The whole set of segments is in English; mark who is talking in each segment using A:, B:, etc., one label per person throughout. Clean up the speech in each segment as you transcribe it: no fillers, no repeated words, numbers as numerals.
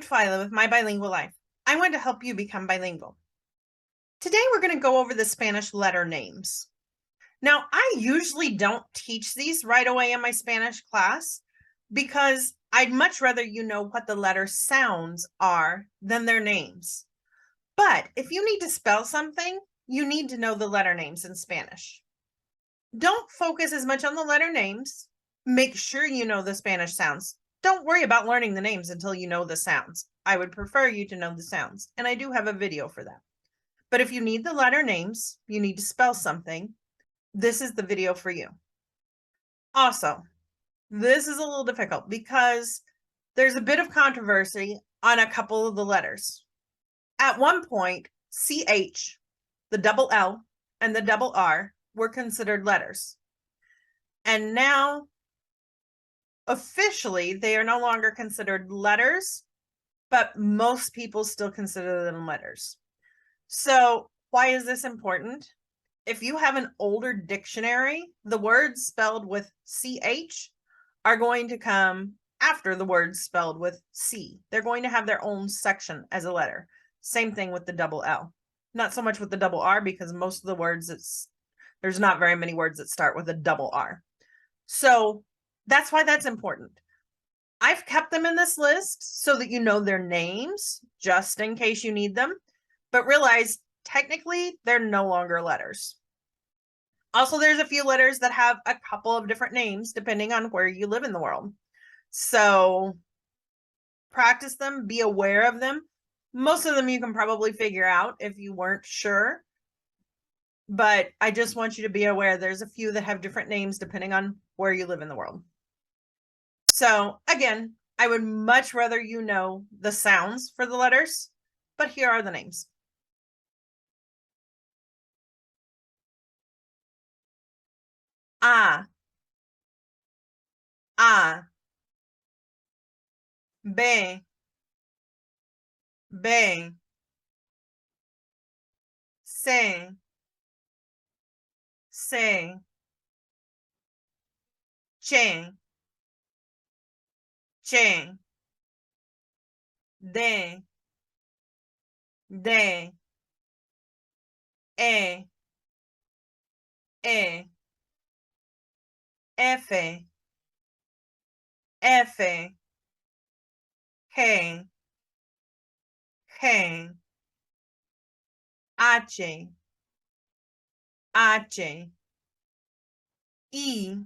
A: Twyla with My Bilingual Life. I want to help you become bilingual. Today we're going to go over the Spanish letter names. Now, I usually don't teach these right away in my Spanish class because I'd much rather you know what the letter sounds are than their names. But if you need to spell something, you need to know the letter names in Spanish. Don't focus as much on the letter names. Make sure you know the Spanish sounds. Don't worry about learning the names until you know the sounds. I would prefer you to know the sounds, and I do have a video for that. But if you need the letter names, you need to spell something, this is the video for you. Also, this is a little difficult because there's a bit of controversy on a couple of the letters. At one point, CH, the double L, and the double R were considered letters. And now, officially, they are no longer considered letters, but most people still consider them letters. So why is this important? If you have an older dictionary, the words spelled with CH are going to come after the words spelled with C. They're going to have their own section as a letter. Same thing with the double L. Not so much with the double R because most of the words, there's not very many words that start with a double R. So that's why that's important. I've kept them in this list so that you know their names just in case you need them, but realize technically they're no longer letters. Also, there's a few letters that have a couple of different names depending on where you live in the world. So practice them, be aware of them. Most of them you can probably figure out if you weren't sure. But I just want you to be aware there's a few that have different names depending on where you live in the world. So again, I would much rather you know the sounds for the letters, but here are the names. A, A, B, B, C, C, Ch, Ch, D, D, E, E, F, F, G, G, H, H, I, I, J, J,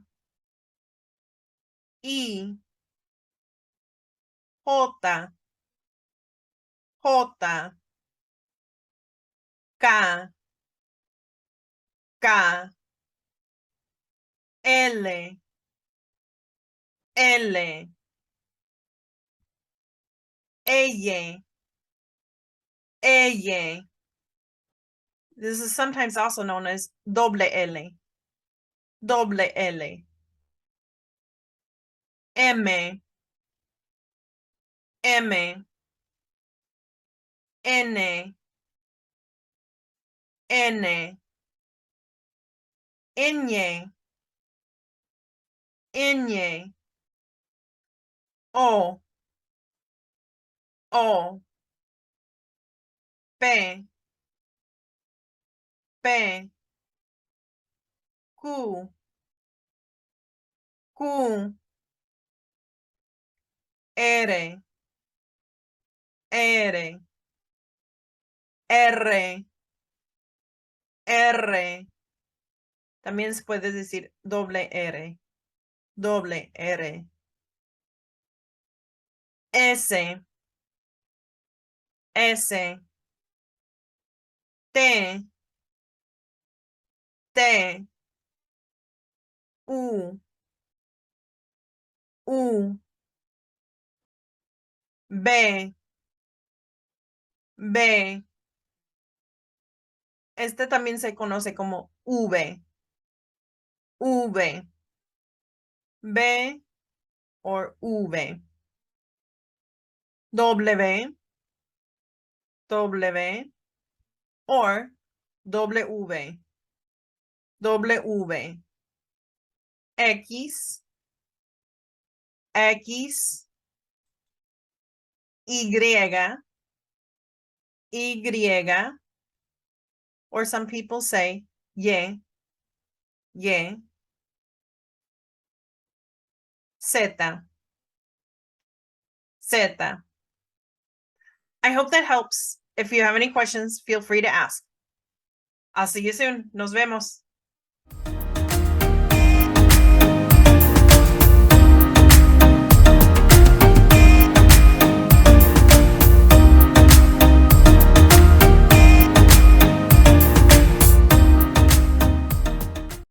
A: K, K, L, L, ella, ella. This is sometimes also known as doble L, doble L. M, M, N, N, ñ, ñ, O, O, P, P, Q, Q, R, R, R, R. También se puede decir doble R, doble R. S, S, T, T, U, U, B, B. Este también se conoce como V, V, B or V. W, W or W, W. X, X, Y, Y, or some people say Y, Z, Z. I hope that helps. If you have any questions, feel free to ask. I'll see you soon. Nos vemos.